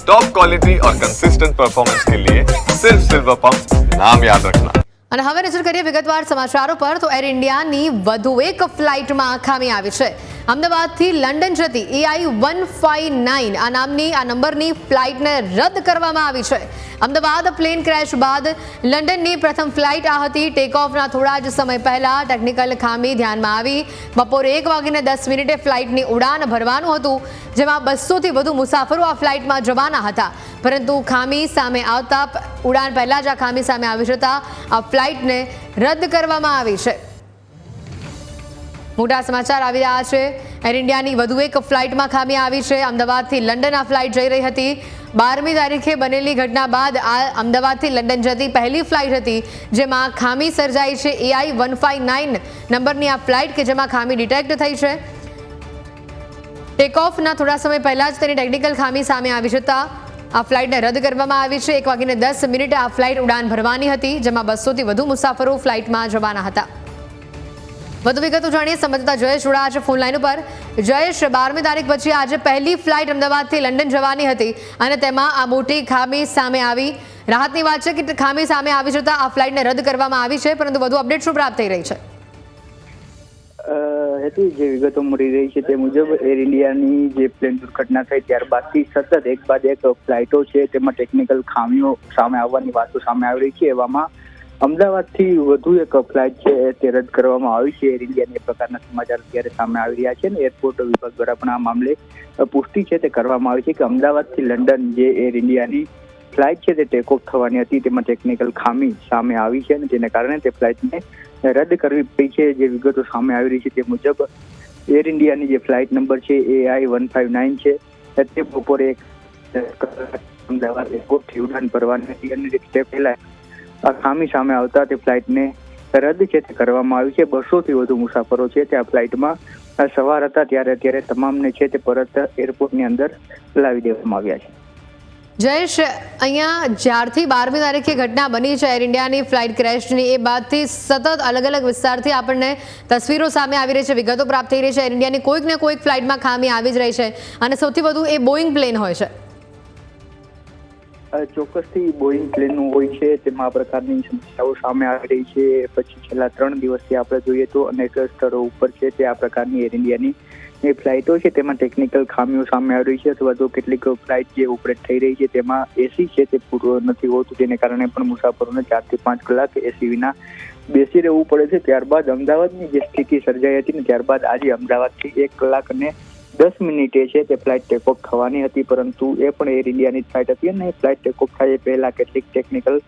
Top quality और consistent performance के लिए सिर्फ सिल्वर पंप नाम याद रखना। અને હવે નજર કરીએ વિગતવાર સમાચારો પર તો એર ઇન્ડિયાની વધુ એક ફ્લાઇટમાં ખામી આવી છે। અમદાવાદથી લંડન જતી EI 159 આ નામની આ નંબરની ફ્લાઇટને રદ કરવામાં આવી છે। અમદાવાદ પ્લેન ક્રેશ બાદ લંડનની પ્રથમ ફ્લાઇટ આ હતી। ટેક ઓફના થોડા જ સમય પહેલા ટેકનિકલ ખામી ધ્યાનમાં આવી બપોરે 1:10 ફ્લાઇટની ઉડાન ભરવાનું હતું, જેમાં 200થી વધુ મુસાફરો આ ફ્લાઇટમાં જવાના હતા, પરંતુ ખામી સામે આવતા ઉડાન પહેલા જ આ ખામી સામે આવી જતા આ ફ્લાઇટને રદ કરવામાં આવી છે। મોટા સમાચાર આવી રહ્યા છે। એર ઇન્ડિયાની વધુ એક ફ્લાઇટમાં ખામી આવી છે। અમદાવાદથી લંડન આ ફ્લાઇટ જઈ રહી હતી। 12મી તારીખે બનેલી ઘટના બાદ આ અમદાવાદથી લંડન જતી પહેલી ફ્લાઇટ હતી જેમાં ખામી સર્જાઈ છે। EI 159 નંબરની આ ફ્લાઇટ કે જેમાં ખામી ડિટેક્ટ થઈ છે। ટેક ઓફના થોડા સમય પહેલા જ તેની ટેકનિકલ ખામી સામે આવી જતા આ ફ્લાઇટને રદ કરવામાં આવી છે। 1:10 આ ફ્લાઇટ ઉડાન ભરવાની હતી, જેમાં 200થી વધુ મુસાફરો ફ્લાઇટમાં જવાના હતા। વધુ વિગતો જાણીએ, સંવાદદાતા જયેશ જોડાયા છે ફોન લાઈન ઉપર। જયેશ, 12મી તારીખ પછી આજે પહેલી ફ્લાઇટ અમદાવાદથી લંડન જવાની હતી અને તેમાં આ મોટી ખામી સામે આવી। રાહતની વાત છે કે ખામી સામે આવી જતા આ ફ્લાઇટને રદ કરવામાં આવી છે, પરંતુ વધુ અપડેટ શું પ્રાપ્ત થઈ રહી છે? હેતુ જે વિગતો મળી રહી છે તે મુજબ એર ઇન્ડિયાની જે પ્લેન દુર્ઘટના થઈ ત્યારબાદથી સતત એક બાદ એક ફ્લાઇટો છે તેમાં ટેકનિકલ ખામીઓ સામે આવવાની વાતો સામે આવી રહી છે। એવામાં અમદાવાદથી વધુ એક ફ્લાઇટ છે તે રદ કરવામાં આવી છે। એર ઇન્ડિયાની એ પ્રકારના સમાચાર અત્યારે સામે આવી રહ્યા છે અને એરપોર્ટ વિભાગ દ્વારા પણ આ મામલે પુષ્ટિ છે તે કરવામાં આવી છે કે અમદાવાદથી લંડન જે એર ઇન્ડિયાની ફ્લાઇટ છે તે ટેક ઓફ થવાની હતી તેમાં ટેકનિકલ ખામી સામે આવી છે અને તેને કારણે તે ફ્લાઇટને રદ કરવી પડી છે। જે વિગતો સામે આવી રહી છે તે મુજબ એર ઇન્ડિયાની જે ફ્લાઇટ નંબર છે EI 159 છે તે બપોરે 1 અમદાવાદ એરપોર્ટથી ઉડાન ભરવાની હતી અને તે પહેલા આ ખામી સામે આવતા તે ફ્લાઇટને રદ છે તે કરવામાં આવી છે। 200થી વધુ મુસાફરો છે તે આ ફ્લાઇટમાં સવાર હતા ત્યારે અત્યારે તમામને છે તે પરત એરપોર્ટની અંદર લાવી દેવામાં આવ્યા છે। જયેશ, અહીંયા જ્યારથી 12મી તારીખે ઘટના બની છે એર ઇન્ડિયાની ફ્લાઇટ ક્રેશની, એ બાદથી સતત અલગ અલગ વિસ્તારથી આપણને તસવીરો સામે આવી રહી છે, વિગતો પ્રાપ્ત થઈ રહી છે। એર ઇન્ડિયાની કોઈક ને કોઈક ફ્લાઇટમાં ખામી આવી જ રહી છે અને સૌથી વધુ એ બોઈંગ પ્લેન હોય છે। ચોક્કસથી બોઈંગ પ્લેનનું હોય છે તેમાં આ પ્રકારની સમસ્યાઓ સામે આવી રહી છે। પછી છેલ્લા 3 દિવસથી આપણે જોઈએ તો અનેક સ્થળો ઉપર છે તે આ પ્રકારની એર ઇન્ડિયાની એ ફ્લાઇટો છે તેમાં ટેકનિકલ ખામીઓ સામે આવી રહી છે અથવા તો કેટલીક ફ્લાઇટ જે ઓપરેટ થઈ રહી છે તેમાં એસી છે તે પૂરું નથી હોતું, તેને કારણે પણ મુસાફરોને 4 થી 5 કલાક એસી વિના બેસી રહેવું પડે છે। ત્યારબાદ અમદાવાદની જે સ્થિતિ સર્જાઈ હતી ને ત્યારબાદ આજે અમદાવાદથી 1 કલાક અને 10 મિનિટે છે તે ફ્લાઇટ ટેક ઓફ થવાની હતી, પરંતુ એ પણ એર ઇન્ડિયાની ફ્લાઇટ હતી અને એ ફ્લાઇટ ટેક ઓફ થાય પહેલા કેટલીક ટેકનિકલ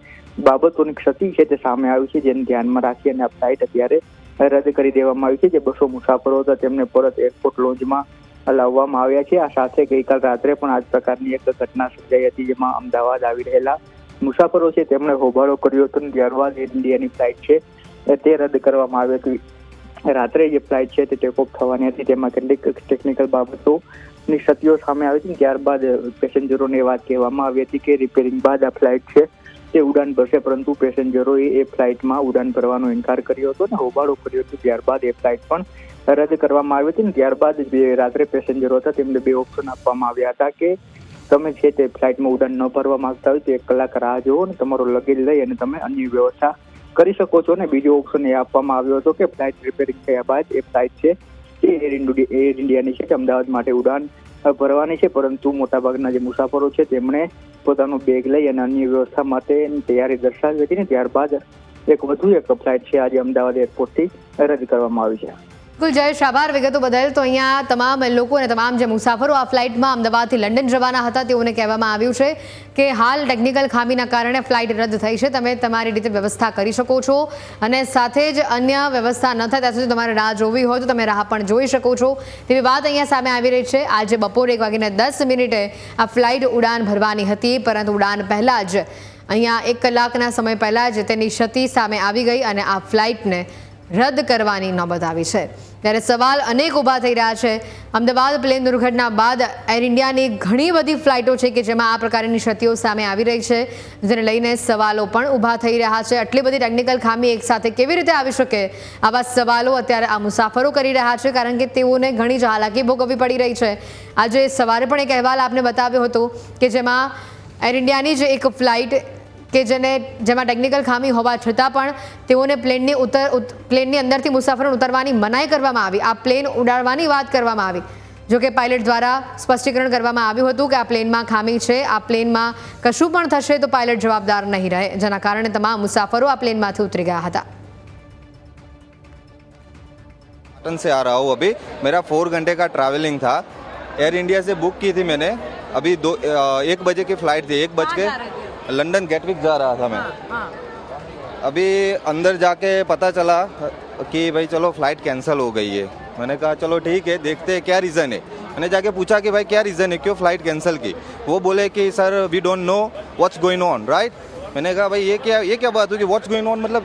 બાબતોની ક્ષતિ છે તે સામે આવી છે, જેને ધ્યાનમાં રાખી અને આ ફ્લાઇટ અત્યારે રદ કરી દેવામાં આવી છે। જે 200 મુસાફરો હતા તેમને પરત એરપોર્ટ લોન્જમાં લાવવામાં આવ્યા છે। આ સાથે ગઈકાલ રાત્રે પણ આ જ પ્રકારની એક ઘટના સર્જાઈ હતી જેમાં અમદાવાદ આવી રહેલા મુસાફરો છે તેમણે હોબાળો કર્યો હતો અને ત્યારબાદ એર ઇન્ડિયાની ફ્લાઇટ છે તે રદ કરવામાં આવી હતી। રાત્રે જે ફ્લાઇટ છે તે ટેક ઓફ થવાની હતી તેમાં કેટલીક ટેકનિકલ બાબતોની ક્ષતિઓ સામે આવી હતી। ત્યારબાદ પેસેન્જરોને વાત કહેવામાં આવી હતી કે રિપેરિંગ બાદ આ ફ્લાઇટ છે તે ઉડાન ભરશે, પરંતુ પેસેન્જરોએ એ ફ્લાઇટમાં ઉડાન ભરવાનો ઇનકાર કર્યો હતો અને હોબાળો કર્યો હતો। ત્યારબાદ એ ફ્લાઇટ પણ રદ કરવામાં આવી હતી અને ત્યારબાદ જે રાત્રે પેસેન્જરો હતા તેમને 2 ઓપ્શન આપવામાં આવ્યા હતા કે તમે છે તે ફ્લાઇટમાં ઉડાન ન ભરવા માંગતા હોય તો 1 કલાક રાહ જુઓ અને તમારો લગેજ લઈ અને તમે અન્ય વ્યવસ્થા કરી શકો છો। અને બીજો ઓપ્શન એ આપવામાં આવ્યો હતો કે ફ્લાઇટ રિપેરિંગ થયા બાદ એ ફ્લાઇટ છે એ એર ઇન્ડિયાની છે તે અમદાવાદ માટે ઉડાન ભરવાની છે, પરંતુ મોટાભાગના જે મુસાફરો છે તેમણે પોતાનું બેગ લઈ અને અન્ય વ્યવસ્થા માટેની તૈયારી દર્શાવી હતી ને ત્યારબાદ વધુ એક ફ્લાઇટ છે આજે અમદાવાદ એરપોર્ટથી રદ કરવામાં આવી છે। બિલકુલ જયેશ, આભાર વિગતો બદલ। તો અહીંયા તમામ લોકો અને તમામ જે મુસાફરો આ ફ્લાઇટમાં અમદાવાદથી લંડન જવાના હતા તેઓને કહેવામાં આવ્યું છે કે હાલ ટેકનિકલ ખામીના કારણે ફ્લાઇટ રદ થઈ છે, તમે તમારી રીતે વ્યવસ્થા કરી શકો છો અને સાથે જ અન્ય વ્યવસ્થા ન થાય ત્યાં સુધી તમારે રાહ જોવી હોય તો તમે રાહ પણ જોઈ શકો છો તેવી વાત અહીંયા સામે આવી રહી છે। આજે બપોરે 1:10 આ ફ્લાઇટ ઉડાન ભરવાની હતી, પરંતુ ઉડાન પહેલાં જ અહીંયા 1 કલાકના સમય પહેલાં જ તેની ક્ષતિ સામે આવી ગઈ અને આ ફ્લાઇટને રદ કરવાની નોબત આવી છે। ત્યારે સવાલ અનેક ઊભા થઈ રહ્યા છે। અમદાવાદ પ્લેન દુર્ઘટના બાદ એર ઇન્ડિયાની ઘણી બધી ફ્લાઇટો છે કે જેમાં આ પ્રકારની ક્ષતિઓ સામે આવી રહી છે, જેને લઈને સવાલો પણ ઊભા થઈ રહ્યા છે। આટલી બધી ટેકનિકલ ખામી એકસાથે કેવી રીતે આવી શકે, આવા સવાલો અત્યારે આ મુસાફરો કરી રહ્યા છે, કારણ કે તેઓને ઘણી જ હાલાકી ભોગવવી પડી રહી છે। આજે સવારે પણ એક અહેવાલ આપને બતાવ્યો હતો કે જેમાં એર ઇન્ડિયાની જ એક ફ્લાઇટ કે જેમાં ટેકનિકલ ખામી હોવા છતાં પણ તેઓને પ્લેનની અંદરથી મુસાફરોને ઉતરવાની મનાઈ કરવામાં આવી। આ પ્લેન ઉડાડવાની વાત કરવામાં આવી, જો કે પાયલટ દ્વારા સ્પષ્ટીકરણ કરવામાં આવ્યું હતું કે આ પ્લેનમાં ખામી છે, આ પ્લેનમાં કશું પણ થશે તો પાયલટ જવાબદાર નહીં રહે, જેના કારણે તમામ મુસાફરો આ પ્લેનમાંથી ઉતરી ગયા હતા। पाटन से आ रहा हूँ। अभी मेरा 4 घंटे का ट्रैवलिंग था। एयर इंडिया से बुक की थी मैंने। अभी 1 बजे की फ़्लाइट थी। 1 बज के लंदन गेटविक जा रहा था मैं। अभी अंदर जाके पता चला कि भाई चलो फ़्लाइट कैंसिल हो गई है। मैंने कहा चलो ठीक है, देखते हैं क्या रीज़न है। मैंने जाके पूछा कि भाई क्या रीज़न है, क्यों फ़्लाइट कैंसिल की। वो बोले कि sir we don't know what's going on, right. मैंने कहा भाई ये क्या बात हुई कि व्हाट्स गोइंग ऑन, मतलब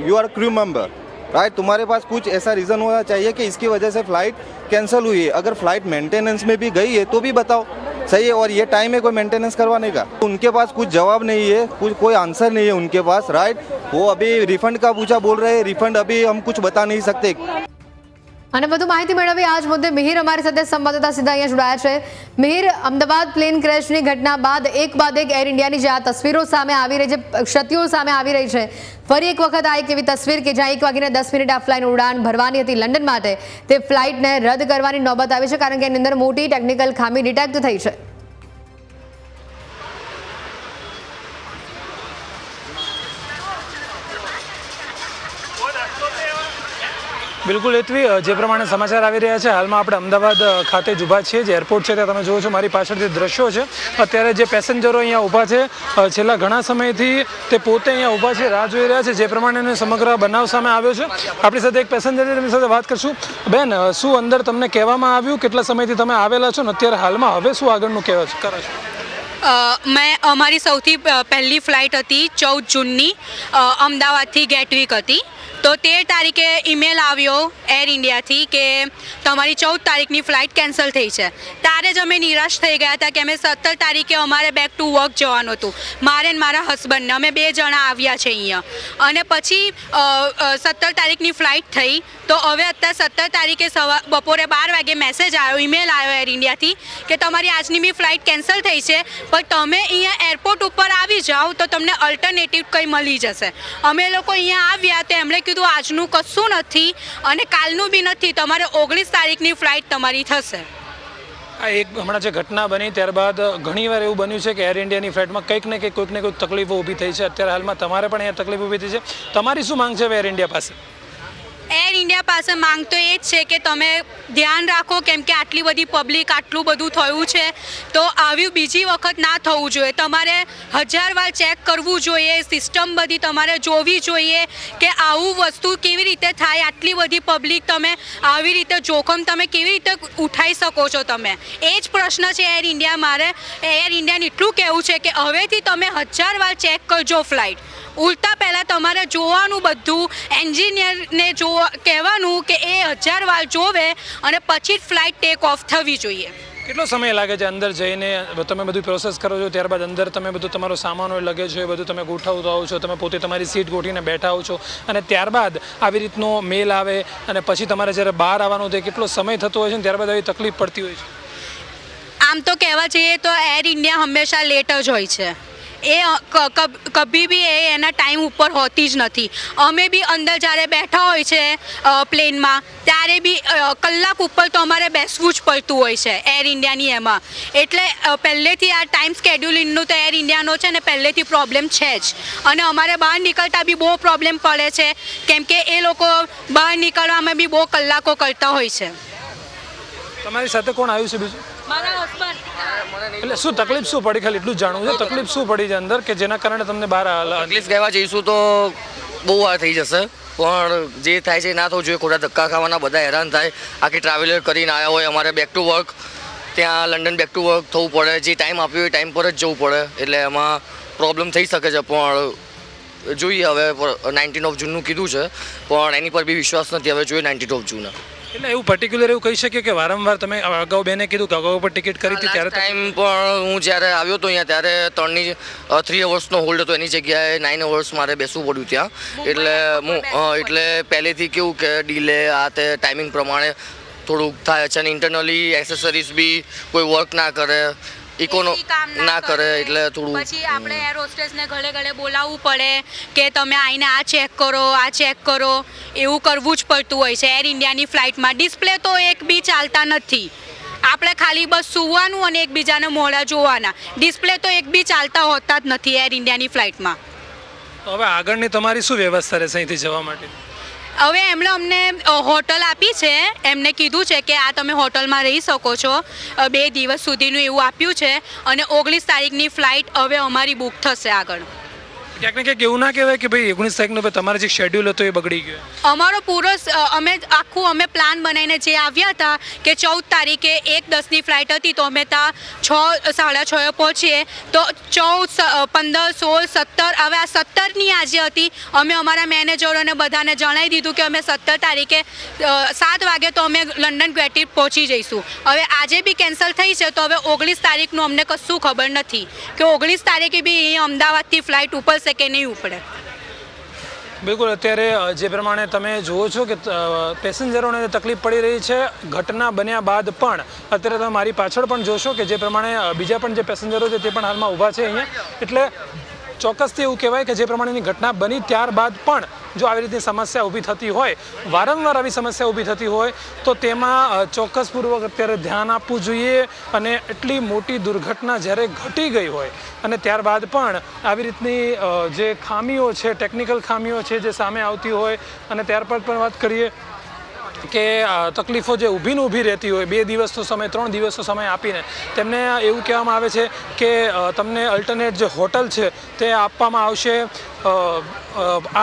you are crew member, right. तुम्हारे पास कुछ ऐसा रीज़न होना चाहिए कि इसकी वजह से फ़्लाइट कैंसिल हुई है। अगर फ़्लाइट मेंटेनेंस में भी गई है तो भी बताओ, सही है। और ये टाइम है कोई मेंटेनेंस करवाने का। उनके पास कुछ जवाब नहीं है, कोई आंसर नहीं है उनके पास, राइट। वो अभी रिफंड का पूछा, बोल रहे हैं रिफंड अभी हम कुछ बता नहीं सकते। અને વધુ માહિતી મેળવી આજ મુદ્દે મિહિર અમારી સાથે સંવાદદાતા સીધા અહીંયા જોડાયા છે। મિહિર, અમદાવાદ પ્લેન ક્રેશની ઘટના બાદ એક એર ઇન્ડિયાની જે આ તસવીરો સામે આવી રહી છે, ક્ષતિઓ સામે આવી રહી છે, ફરી એક વખત આ એક એવી તસવીર કે જ્યાં 1:10 આ ફ્લાઇટ ઉડાન ભરવાની હતી લંડન માટે, તે ફ્લાઇટને રદ કરવાની નોબત આવી છે, કારણ કે એની અંદર મોટી ટેકનિકલ ખામી ડિટેક્ટ થઈ છે। બિલકુલ હેતવી, જે પ્રમાણે સમાચાર આવી રહ્યા છે, હાલમાં આપણે અમદાવાદ ખાતે જ ઊભા છીએ, જે એરપોર્ટ છે ત્યાં તમે જુઓ છો મારી પાછળ જે દ્રશ્યો છે, અત્યારે જે પેસેન્જરો અહીંયા ઊભા છે છેલ્લા ઘણા સમયથી તે પોતે અહીંયા ઊભા છે, રાહ જોઈ રહ્યા છે, જે પ્રમાણે સમગ્ર બનાવ સામે આવ્યો છે। આપણી સાથે એક પેસેન્જર છે, તેમની સાથે વાત કરશું। બેન, શું અંદર તમને કહેવામાં આવ્યું, કેટલા સમયથી તમે આવેલા છો ને અત્યારે હાલમાં હવે શું આગળનું કરો છો? મેં અમારી સૌથી પહેલી ફ્લાઇટ હતી 14 જૂનની અમદાવાદથી ગેટવિક હતી, તો 13 તારીખે ઈમેલ આવ્યો એર ઇન્ડિયાથી કે તમારી 14 તારીખની ફ્લાઇટ કેન્સલ થઈ છે। ત્યારે જ અમે નિરાશ થઈ ગયા હતા કે અમે 17 તારીખે અમારે બેક ટુ વર્ક જવાનું હતું, મારે ને મારા હસબન્ડને, અમે 2 જણા આવ્યા છે અહીંયા। અને પછી 17 તારીખની ફ્લાઇટ થઈ, તો હવે અત્યારે 17 તારીખે બપોરે 12 વાગે મેસેજ આવ્યો, ઈમેલ આવ્યો એર ઇન્ડિયાથી કે તમારી આજની બી ફ્લાઇટ કેન્સલ થઈ છે, પણ તમે અહીંયા એરપોર્ટ ઉપર આવી જાઓ તો તમને અલ્ટરનેટિવ કંઈ મળી જશે। અમે લોકો અહીંયા આવ્યા તો એમણે કીધું આજનું કશું નથી અને કાલનું બી નથી, તમારે 19 તારીખની ફ્લાઇટ તમારી થશે। આ એક હમણાં જે ઘટના બની ત્યારબાદ ઘણીવાર એવું બન્યું છે કે એર ઇન્ડિયાની ફ્લાઇટમાં કંઈક ને કોઈક તકલીફો ઊભી થઈ છે। અત્યારે હાલમાં તમારે પણ અહીંયા તકલીફ ઊભી થઈ છે, તમારી શું માંગ છે એર ઇન્ડિયા પાસે? એર ઇન્ડિયા પાસે માંગ તો એ જ છે કે તમે ધ્યાન રાખો, કેમ કે આટલી બધી પબ્લિક, આટલું બધું થયું છે, તો આવ્યું બીજી વખત ના થવું જોઈએ। તમારે 1000 વાર ચેક કરવું જોઈએ, સિસ્ટમ બધી તમારે જોવી જોઈએ કે આવું વસ્તુ કેવી રીતે થાય, આટલી બધી પબ્લિક તમે આવી રીતે જોખમ તમે કેવી રીતે ઉઠાવી શકો છો તમે, એ જ પ્રશ્ન છે એર ઇન્ડિયા। મારે એર ઇન્ડિયાને એટલું કહેવું છે કે હવેથી તમે 1000 વાર ચેક કરજો ફ્લાઇટ, ઉડતા પહેલાં તમારે જોવાનું, બધું એન્જિનિયરને કહેવાનું કે એ 1000 વાર જોવે અને પછી જ ફ્લાઇટ ટેક ઓફ થવી જોઈએ। કેટલો સમય લાગે છે અંદર જઈને તમે બધું પ્રોસેસ કરો છો, ત્યારબાદ અંદર તમે બધું તમારો સામાન હોય, લગેજ હોય, બધું તમે ગોઠવતા હોવ છો, તમે પોતે તમારી સીટ ગોઠવીને બેઠા હો છો, અને ત્યારબાદ આવી રીતનો મેલ આવે અને પછી તમારે જ્યારે બહાર આવવાનું થાય કેટલો સમય થતો હોય છે ને ત્યારબાદ આવી તકલીફ પડતી હોય છે? આમ તો કહેવા જઈએ તો એર ઇન્ડિયા હંમેશા લેટ જ હોય છે, એ કભી બી એના ટાઈમ ઉપર હોતી જ નથી। અમે બી અંદર જ્યારે બેઠા હોય છે પ્લેનમાં ત્યારે બી કલાક ઉપર તો અમારે બેસવું જ પડતું હોય છે એર ઇન્ડિયાની એમાં। એટલે પહેલેથી આ ટાઈમ સ્કેડ્યુલિંગનું તો એર ઇન્ડિયાનો છે ને પહેલેથી પ્રોબ્લેમ છે જ, અને અમારે બહાર નીકળતા બી બહુ પ્રોબ્લેમ પડે છે, કેમ કે એ લોકો બહાર નીકળવામાં બી બહુ કલાકો કરતા હોય છે। તમારી સાથે કોણ આવ્યું છે બીજું? મારા હસબન્ડ। એટલે શું તકલીફ શું પડી, ખાલી એટલું જ જાણવું છે, તકલીફ શું પડી છે અંદર કે જેના કારણે તમને બહાર? તકલીફ કહેવા જઈશું તો બહુ વાર થઈ જશે, પણ જે થાય છે ના થવું જોઈએ, ખોટા ધક્કા ખાવાના, બધા હેરાન થાય। આખી ટ્રાવેલર કરીને આવ્યા હોય, અમારે બેક ટુ વર્ક ત્યાં લંડન બેક ટુ વર્ક થવું પડે, જે ટાઈમ આપ્યો એ ટાઈમ પર જ જવું પડે, એટલે એમાં પ્રોબ્લેમ થઈ શકે છે, પણ જોઈએ હવે 19 જૂનનું કીધું છે પણ એની પર બી વિશ્વાસ નથી, હવે જોઈએ 19 જૂન. એટલે એવું પર્ટિક્યુલર એવું કહી શકીએ કે વારંવાર તમે અગાઉ બેને કીધું કે અગાઉ પર ટિકિટ કરી હતી ત્યારે ટાઈમ પણ હું જ્યારે આવ્યો હતો અહીંયા ત્યારે 3 અવર્સનો હોલ્ડ હતો, એની જગ્યાએ 9 અવર્સ મારે બેસવું પડ્યું ત્યાં. એટલે પહેલેથી કેવું કે ડીલે આ તે ટાઈમિંગ પ્રમાણે થોડુંક થાય છે અને ઇન્ટરનલી એક્સેસરીઝ બી કોઈ વર્ક ના કરે, ઇકોનો ના કરે એટલે થોડું. પછી આપણે એર હોસ્ટેસને ઘરે ઘરે બોલાવવું પડે કે તમે આવીને આ ચેક કરો, આ ચેક કરો, એવું કરવું જ પડતું હોય છે. એર ઇન્ડિયાની ફ્લાઇટમાં ડિસ્પ્લે તો એક બી ચાલતા નથી. આપણે ખાલી બસ સૂવાનું અને એકબીજાને મોઢા જોવાના, ડિસ્પ્લે તો એક બી ચાલતા હોતા જ નથી એર ઇન્ડિયાની ફ્લાઇટમાં. હવે આગળની તમારી શું વ્યવસ્થા રહેશે અહીંથી જવા માટે? હવે એમણે અમને હોટલ આપી છે, એમને કીધું છે કે આ તમે હોટલમાં રહી શકો છો 2 દિવસ સુધીનું એવું આપ્યું છે અને 19 તારીખની ફ્લાઇટ હવે અમારી બુક થશે આગળ. ક્યાંક ને ક્યાંક એવું ના કહેવાય કે ભાઈ 19 તારીખનો તમારો જે શેડ્યુલ હતો એ બગડી ગયો? અમારો પૂરો અમે પ્લાન બનાવીને જે આવ્યા હતા કે 14 તારીખે 1:10ની ફ્લાઇટ હતી તો અમે ત્યાં 6, 6:30 પહોંચીએ તો 14, 15, 16, 17 હવે આ 17ની આજે હતી. અમે અમારા મેનેજરોને બધાને જણાવી દીધું કે અમે 17 તારીખે 7 વાગે તો અમે લંડન ગ્વેટી પહોંચી જઈશું. હવે આજે બી કેન્સલ થઈ છે તો હવે 19 તારીખનું અમને કશું ખબર નથી કે 19 તારીખે બી અહીં અમદાવાદથી ફ્લાઇટ ઉપડશે કે નહીં ઉપડે. બિલકુલ, અત્યારે જે પ્રમાણે તમે જુઓ છો કે પેસેન્જરોને તકલીફ પડી રહી છે ઘટના બન્યા બાદ પણ. અત્યારે તમે મારી પાછળ પણ જોશો કે જે પ્રમાણે બીજા પણ જે પેસેન્જરો છે તે પણ હાલમાં ઊભા છે અહીંયા. એટલે ચોક્કસથી એવું કહેવાય કે જે પ્રમાણેની ઘટના બની ત્યારબાદ પણ જો આવી રીતની સમસ્યા ઊભી થતી હોય, વારંવાર આવી સમસ્યા ઊભી થતી હોય તો તેમાં ચોક્કસપૂર્વક અત્યારે ધ્યાન આપવું જોઈએ. અને એટલી મોટી દુર્ઘટના જ્યારે ઘટી ગઈ હોય અને ત્યારબાદ પણ આવી રીતની જે ખામીઓ છે, ટેકનિકલ ખામીઓ છે જે સામે આવતી હોય અને ત્યારબાદ પણ વાત કરીએ કે તકલીફો જે ઊભી રહેતી હોય 2 દિવસનો સમય, 3 દિવસનો સમય આપીને તેમને એવું કહેવામાં આવે છે કે તમને અલ્ટરનેટ જે હોટલ છે તે આપવામાં આવશે,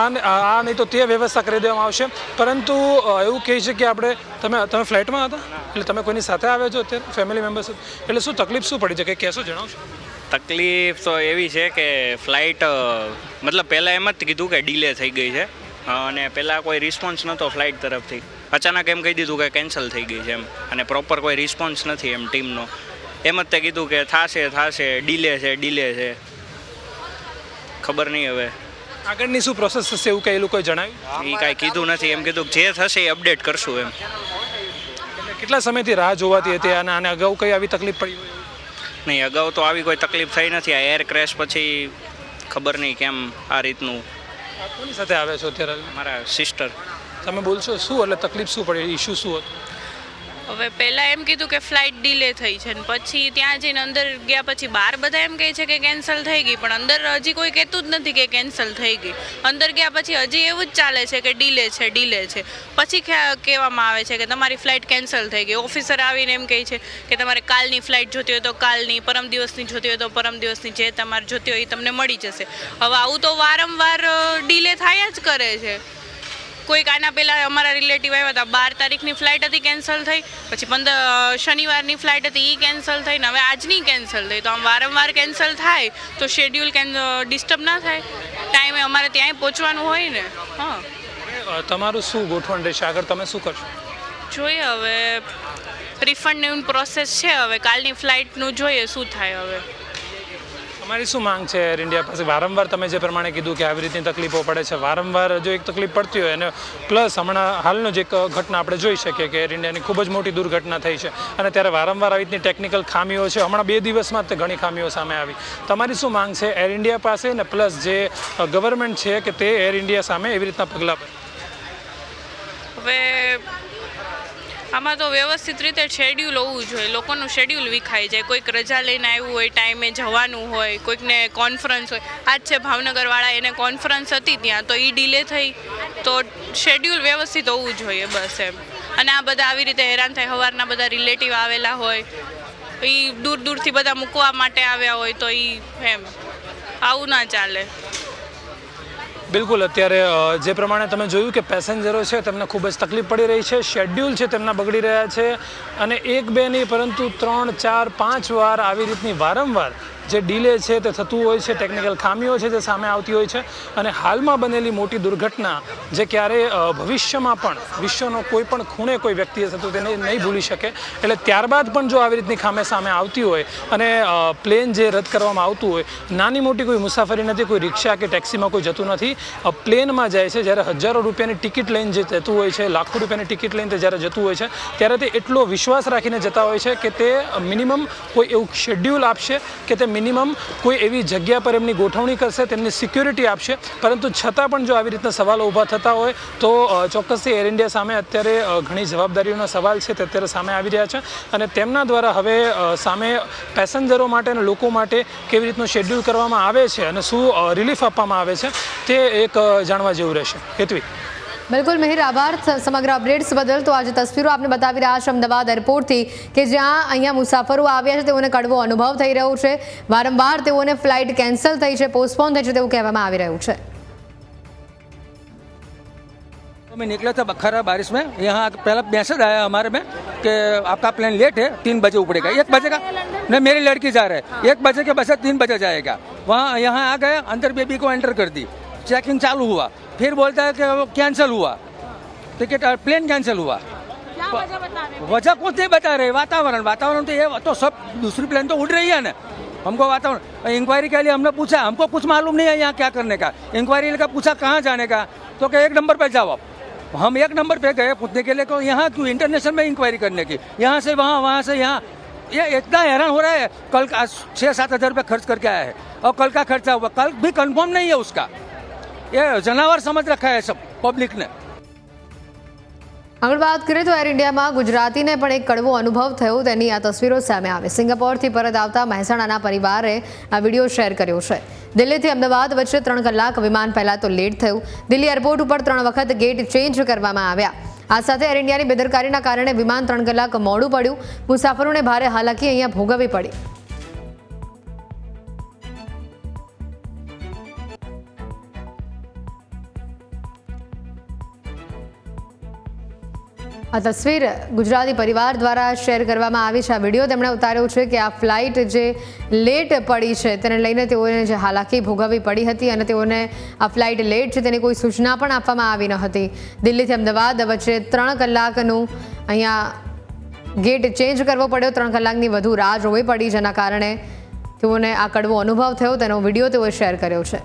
આ નહીં તો તે વ્યવસ્થા કરી દેવામાં આવશે. પરંતુ એવું કહી શકીએ આપણે, તમે ફ્લાઇટમાં હતા એટલે તમે કોઈની સાથે આવ્યા છો અત્યારે ફેમિલી મેમ્બર્સ, એટલે શું તકલીફ શું પડી છે કંઈ કહેશો, જણાવશો? તકલીફ તો એવી છે કે ફ્લાઇટ મતલબ પહેલાં એમ જ કીધું કે ડીલે થઈ ગઈ છે અને પહેલાં કોઈ રિસ્પોન્સ નહોતો ફ્લાઇટ તરફથી. અચાનક એમ કહી દીધું કે કેન્સલ થઈ ગઈ છે એમ, અને પ્રોપર કોઈ રિસ્પોન્સ નથી એમ ટીમનો. એમ જ તે કીધું કે થશે, ડીલે છે. ખબર નહીં હવે આગળની શું પ્રોસેસ થશે એવું કંઈ એ લોકોએ જણાવ્યું? એ કાંઈ કીધું નથી, એમ કીધું જે થશે એ અપડેટ કરશું એમ. કેટલા સમયથી રાહ જોવાતી હતી અને આને અગાઉ કઈ આવી તકલીફ પડી હોય? નહીં, અગાઉ તો આવી કોઈ તકલીફ થઈ નથી. આ એર ક્રેશ પછી ખબર નહીં કેમ આ રીતનું. કોની સાથે આવે છો અત્યારે? મારા સિસ્ટર. તમે બોલશો શું, એટલે તકલીફ શું પડી, ઇશ્યુ શું હતું? હવે પહેલાં એમ કીધું કે ફ્લાઇટ ડીલે થઈ છે ને પછી ત્યાં જઈને અંદર ગયા પછી બહાર બધા એમ કહે છે કે કેન્સલ થઈ ગઈ, પણ અંદર હજી કોઈ કહેતું જ નથી કે કેન્સલ થઈ ગઈ. અંદર ગયા પછી હજી એવું જ ચાલે છે કે ડીલે છે. પછી કહેવામાં આવે છે કે તમારી ફ્લાઇટ કેન્સલ થઈ ગઈ. ઓફિસર આવીને એમ કહે છે કે તમારે કાલની ફ્લાઇટ જોતી હોય તો કાલની, પરમ દિવસની જોતી હોય તો પરમ દિવસની, જે તમારે જોતી હોય એ તમને મળી જશે. હવે આવું તો વારંવાર ડીલે થયા જ કરે છે. કોઈક આના પહેલાં અમારા રિલેટિવ આવ્યા હતા, 12 તારીખની ફ્લાઇટ હતી કેન્સલ થઈ, પછી 15 શનિવારની ફ્લાઇટ હતી એ કેન્સલ થઈ ને હવે આજની કેન્સલ થઈ. તો આમ વારંવાર કેન્સલ થાય તો શેડ્યુલ ડિસ્ટર્બ ના થાય, ટાઈમે અમારે ત્યાં પહોંચવાનું હોય ને. હા, તમારું શું ગોઠવણ રહેશે આગળ, તમે શું કરશો? જોઈએ હવે રિફંડની પ્રોસેસ છે, હવે કાલની ફ્લાઇટનું જોઈએ શું થાય. હવે તમારી શું માંગ છે એર ઇન્ડિયા પાસે? વારંવાર તમે જે પ્રમાણે કીધું કે આવી રીતની તકલીફો પડે છે, વારંવાર જો એક તકલીફ પડતી હોય અને પ્લસ હમણાં હાલનો જ એક ઘટના આપણે જોઈ શકીએ કે એર ઇન્ડિયાની ખૂબ જ મોટી દુર્ઘટના થઈ છે અને ત્યારે વારંવાર આવી રીતની ટેકનિકલ ખામીઓ છે. હમણાં 2 દિવસમાં જ ઘણી ખામીઓ સામે આવી. તમારી શું માંગ છે એર ઇન્ડિયા પાસે ને પ્લસ જે ગવર્મેન્ટ છે કે તે એર ઇન્ડિયા સામે એવી રીતના પગલાં ભરે? હવે આમાં તો વ્યવસ્થિત રીતે શેડ્યુલ હોવું જોઈએ. લોકોનું શેડ્યુલ વિખાઈ જાય, કોઈક રજા લઈને આવ્યું હોય, ટાઈમે જવાનું હોય, કોઈકને કોન્ફરન્સ હોય. આજ છે ભાવનગરવાળા, એને કોન્ફરન્સ હતી ત્યાં તો એ ડીલે થઈ. તો શેડ્યુલ વ્યવસ્થિત હોવું જોઈએ બસ એમ. અને આ બધા આવી રીતે હેરાન થાય, સવારના બધા રિલેટિવ આવેલા હોય, એ દૂરથી બધા મૂકવા માટે આવ્યા હોય, તો એ એમ આવું ના ચાલે. બિલકુલ, અત્યારે જે પ્રમાણે તમે જોયું કે પેસેન્જરો છે તેમને ખૂબ જ તકલીફ પડી રહી છે, શેડ્યુલ છે તેમના બગડી રહ્યા છે અને 1-2 નહીં પરંતુ 3, 4, 5 વાર આવી રીતની વારંવાર જે ડીલે છે તે થતું હોય છે, ટેકનિકલ ખામીઓ છે તે સામે આવતી હોય છે અને હાલમાં બનેલી મોટી દુર્ઘટના જે ક્યારેય ભવિષ્યમાં પણ વિશ્વનો કોઈ પણ ખૂણે કોઈ વ્યક્તિ હશે તો તેને નહીં ભૂલી શકે. એટલે ત્યારબાદ પણ જો આવી રીતની ખામી સામે આવતી હોય અને પ્લેન જે રદ કરવામાં આવતું હોય, નાની મોટી કોઈ મુસાફરી નથી, કોઈ રિક્ષા કે ટેક્સીમાં કોઈ જતું નથી, પ્લેનમાં જાય છે. જ્યારે હજારો રૂપિયાની ટિકિટ લઈને જે જતું હોય છે, લાખો રૂપિયાની ટિકિટ લઈને તે જ્યારે જતું હોય છે ત્યારે તે એટલો વિશ્વાસ રાખીને જતા હોય છે કે તે મિનિમમ કોઈ એવું શેડ્યુલ આપશે કે તે મિનિમમ કોઈ એવી જગ્યા પર એમની ગોઠવણી કરશે, તેમની સિક્યોરિટી આપશે. પરંતુ છતાં પણ જો આવી રીતના સવાલો ઊભા થતા હોય તો ચોક્કસથી એર ઇન્ડિયા સામે અત્યારે ઘણી જવાબદારીઓના સવાલ છે તે અત્યારે સામે આવી રહ્યા છે અને તેમના દ્વારા હવે સામે પેસેન્જરો માટે અને લોકો માટે કેવી રીતનું શેડ્યુલ કરવામાં આવે છે અને શું રિલીફ આપવામાં આવે છે તે એક જાણવા જેવું રહેશે. હેતવી. બિલકુલ મિહિર, આભાર સમગ્ર અપડેટ્સ બદલ. તો આજે તસવીરો આપને બતાવી રહ્યા છે અમદાવાદ એરપોર્ટથી કે જ્યાં અહીંયા મુસાફરો આવ્યા છે તેઓને કડવો અનુભવ થઈ રહ્યો છે. વારંવાર તેઓને ફ્લાઇટ કેન્સલ થઈ છે, પોસ્ટપોન થઈ છે તેવું કહેવામાં આવી રહ્યું છે. मैं निकला था खरा बारिश में, यहाँ पहला मैसेज आया हमारे में कि आपका प्लेन लेट है, 3 बजे उपड़ेगा. 1 बजे का नहीं, मेरी लड़की जा रहा है, 1 बजे के बस 3 बजे जाएगा. वहाँ यहाँ आ गए, अंदर बेबी को एंटर कर दी, चेकिंग चालू हुआ, फिर बोलता है कि वो कैंसिल हुआ टिकट, प्लेन कैंसिल हुआ. वजह कुछ नहीं बता रहे. वातावरण तो ये तो सब दूसरी प्लेन तो उड़ रही है ना. हमको वातावरण इंक्वायरी के लिए हमने पूछा, हमको कुछ मालूम नहीं है यहाँ क्या करने का. इंक्वायरी का पूछा कहाँ जाने का, तो क्या 1 नंबर पे जाओ आप. हम 1 नंबर पे गए पूछने के लिए को यहाँ क्यों इंटरनेशनल में इंक्वायरी करने की, यहाँ से वहाँ, वहाँ से यहाँ. ये इतना हैरान हो रहा है. कल का 6-7 हज़ार रुपये खर्च करके आया है और कल का खर्चा हुआ, कल भी कंफर्म नहीं है उसका. ये जनावर समझ रखा है सब पब्लिक ने. આગળ વાત કરીએ તો એર ઇન્ડિયામાં ગુજરાતીને પણ એક કડવો અનુભવ થયો તેની આ તસવીરો સામે આવે. સિંગાપોરથી પરત આવતા મહેસાણાના પરિવારે આ વિડીયો શેર કર્યો છે. દિલ્હીથી અમદાવાદ વચ્ચે 3 કલાક વિમાન પહેલાં તો લેટ થયું. દિલ્હી એરપોર્ટ ઉપર 3 વખત ગેટ ચેન્જ કરવામાં આવ્યા. આ સાથે એર ઇન્ડિયાની બેદરકારીના કારણે વિમાન 3 કલાક મોડું પડ્યું. મુસાફરોને ભારે હાલાકી અહીંયા ભોગવવી પડી. આ તસવીર ગુજરાતી પરિવાર દ્વારા શેર કરવામાં આવી છે. આ વિડીયો તેમણે ઉતાર્યો છે કે આ ફ્લાઇટ જે લેટ પડી છે તેને લઈને તેઓને જે હાલાકી ભોગવવી પડી હતી અને તેઓને આ ફ્લાઇટ લેટ છે તેની કોઈ સૂચના પણ આપવામાં આવી ન હતી. દિલ્હીથી અમદાવાદ વચ્ચે 3 કલાકનું અહીંયા ગેટ ચેન્જ કરવો પડ્યો. 3 કલાકની વધુ રાહ જોવી પડી જેના કારણે તેઓને આ કડવો અનુભવ થયો તેનો વિડીયો તેઓએ શેર કર્યો છે.